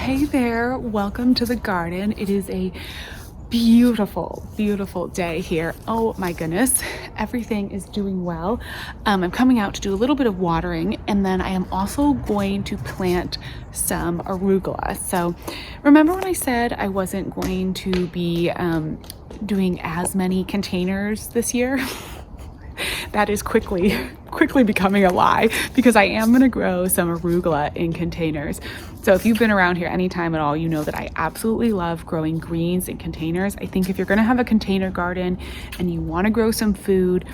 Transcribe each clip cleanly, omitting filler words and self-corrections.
Hey there, welcome to the garden. It is a beautiful, beautiful day here. Oh my goodness, everything is doing well. I'm coming out to do a little bit of watering, and then I am also going to plant some arugula. So remember when I said I wasn't going to be doing as many containers this year? That is quickly becoming a lie, because I am going to grow some arugula in containers. So if you've been around here anytime at all, you know that I absolutely love growing greens in containers. I think if you're going to have a container garden and you want to grow some food,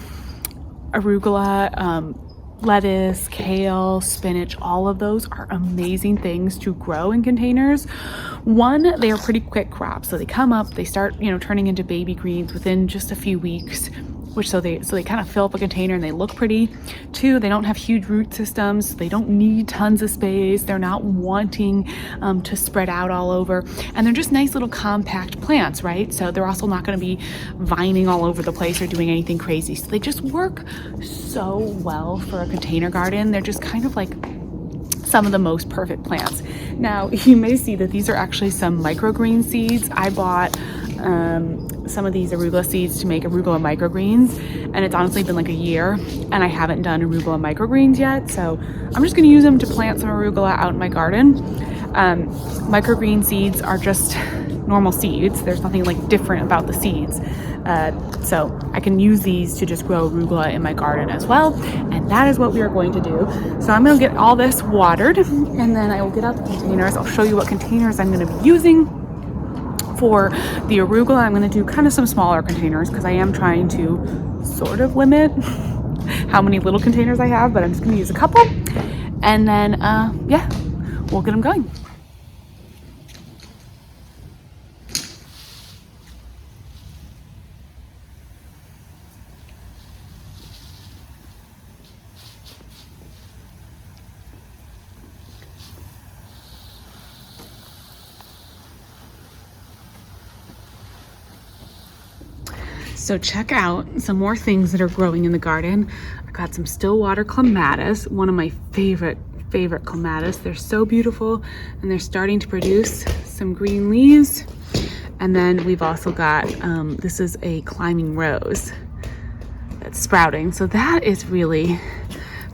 arugula, lettuce, kale, spinach, all of those are amazing things to grow in containers. One, they are pretty quick crops. So they come up, they start, turning into baby greens within just a few weeks, so they kind of fill up a container and they look pretty. Two, they don't have huge root systems. They don't need tons of space. They're not wanting to spread out all over. And they're just nice little compact plants, right? So they're also not going to be vining all over the place or doing anything crazy. So they just work so well for a container garden. They're just kind of like some of the most perfect plants. Now, you may see that these are actually some microgreen seeds. I bought some of these arugula seeds to make arugula microgreens, and it's honestly been like a year and I haven't done arugula microgreens yet, so I'm just going to use them to plant some arugula out in my garden. Microgreen seeds are just normal seeds. There's nothing like different about the seeds, so I can use these to just grow arugula in my garden as well, and that is what we are going to do. So I'm going to get all this watered, and then I will get out the containers. I'll show you what containers I'm going to be using. For the arugula, I'm going to do kind of some smaller containers because I am trying to sort of limit how many little containers I have, but I'm just going to use a couple, and then yeah, we'll get them going. So check out some more things that are growing in the garden. I got some stillwater clematis, one of my favorite clematis. They're so beautiful, and they're starting to produce some green leaves. And then we've also got, this is a climbing rose that's sprouting. So that is really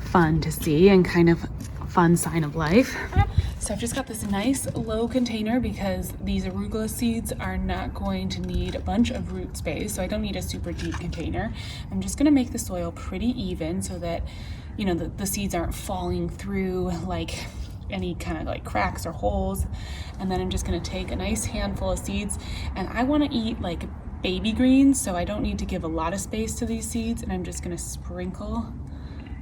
fun to see and kind of a fun sign of life. So I've just got this nice low container because these arugula seeds are not going to need a bunch of root space, so I don't need a super deep container. I'm just gonna make the soil pretty even so that, the seeds aren't falling through like any kind of like cracks or holes. And then I'm just gonna take a nice handful of seeds, and I wanna eat like baby greens, so I don't need to give a lot of space to these seeds, and I'm just gonna sprinkle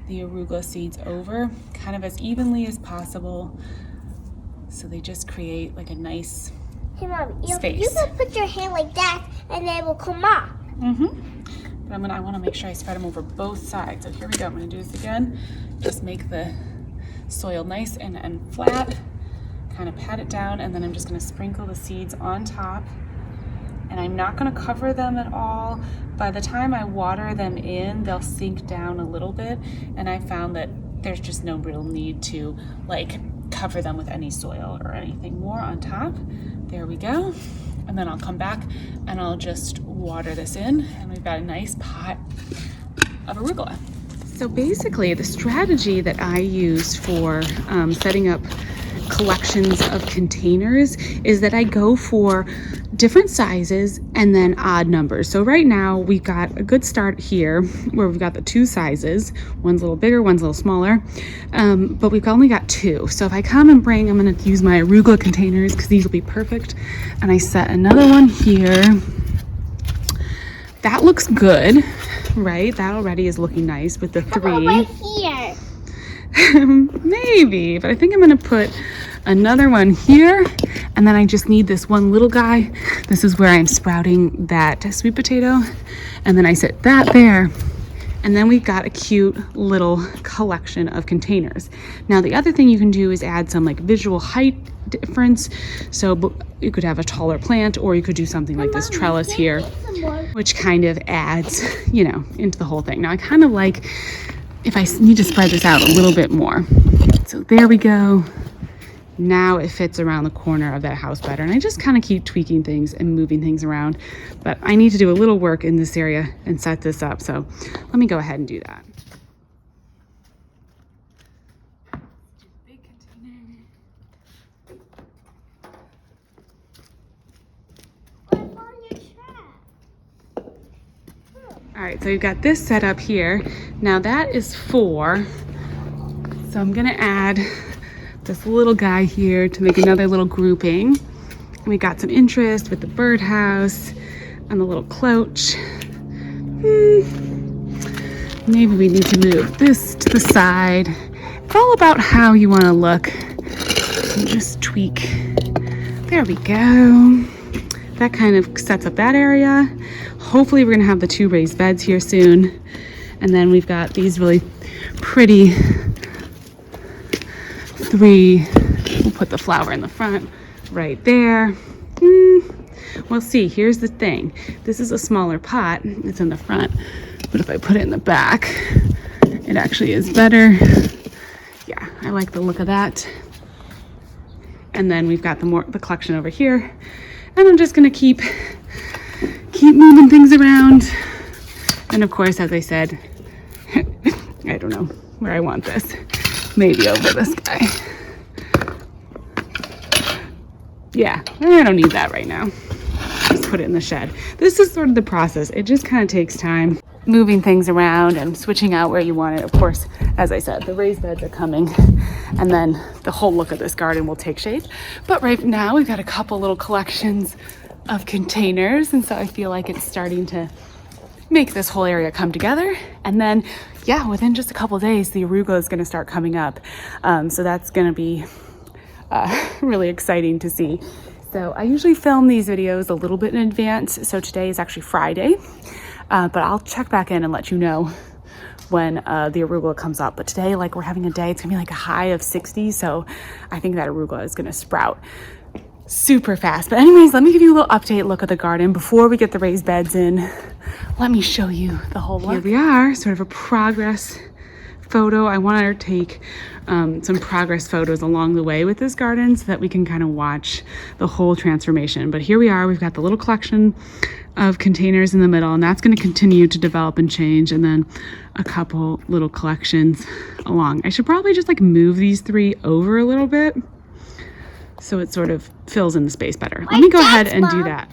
the arugula seeds over kind of as evenly as possible, so they just create like a nice space. You can put your hand like that and they will come off. But I want to make sure I spread them over both sides. So here we go. I'm going to do this again. Just make the soil nice and flat. Kind of pat it down, and then I'm just going to sprinkle the seeds on top. And I'm not going to cover them at all. By the time I water them in, they'll sink down a little bit. And I found that there's just no real need to like cover them with any soil or anything more on top. There we go. And then I'll come back and I'll just water this in, and we've got a nice pot of arugula. So basically the strategy that I use for setting up collections of containers is that I go for different sizes and then odd numbers. So right now we've got a good start here where we've got the two sizes. One's a little bigger, one's a little smaller, but we've only got two. So if I come and I'm going to use my arugula containers because these will be perfect, and I set another one here. That looks good, right? That already is looking nice with the three. Right here. Maybe, but I think I'm going to put another one here, and then I just need this one little guy. This is where I'm sprouting that sweet potato, and then I set that there, and then we've got a cute little collection of containers. Now the other thing you can do is add some like visual height difference. So you could have a taller plant, or you could do something like this trellis here, which kind of adds, into the whole thing. Now I kind of like if I need to spread this out a little bit more. So there we go. now it fits around the corner of that house better. And I just kind of keep tweaking things and moving things around. But I need to do a little work in this area and set this up. So let me go ahead and do that. Big container. What's on your trap? All right, so we've got this set up here. Now that is 4. So I'm gonna add this little guy here to make another little grouping. And we got some interest with the birdhouse and the little cloche. Maybe we need to move this to the side. It's all about how you wanna look. And just tweak. There we go. That kind of sets up that area. Hopefully we're gonna have the 2 raised beds here soon. And then we've got these really pretty 3, we'll put the flower in the front right there. We'll see. Here's the thing. This is a smaller pot. It's in the front. But if I put it in the back, it actually is better. Yeah, I like the look of that. And then we've got the collection over here. And I'm just gonna keep moving things around. And of course, as I said, I don't know where I want this. Maybe over this guy. Yeah, I don't need that right now. Just put it in the shed. This is sort of the process. It just kind of takes time. Moving things around and switching out where you want it. Of course, as I said, the raised beds are coming and then the whole look of this garden will take shape. But right now we've got a couple little collections of containers. And so I feel like it's starting to make this whole area come together. And then, yeah, within just a couple of days, the arugula is going to start coming up. So that's going to be really exciting to see. So I usually film these videos a little bit in advance. So today is actually Friday, but I'll check back in and let you know when the arugula comes up. But today, like, we're having a day, it's gonna be like a high of 60. So I think that arugula is gonna sprout super fast. But anyways, let me give you a little update look at the garden before we get the raised beds in. Let me show you the whole look. Here we are, sort of a progress photo. I want to take some progress photos along the way with this garden so that we can kind of watch the whole transformation. But here we are, we've got the little collection of containers in the middle, and that's going to continue to develop and change, and then a couple little collections along. I should probably just like move these 3 over a little bit so it sort of fills in the space better. Let me go ahead and do that.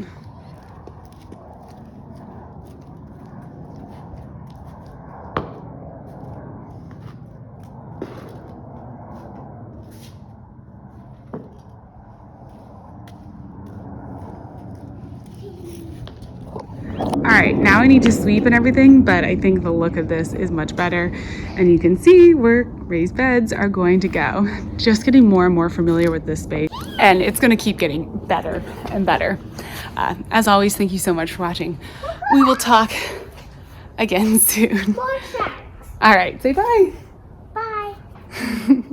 All right, now I need to sweep and everything, but I think the look of this is much better. And you can see where raised beds are going to go. Just getting more and more familiar with this space. And it's gonna keep getting better and better. As always, thank you so much for watching. We will talk again soon. More sharks. All right, say bye. Bye.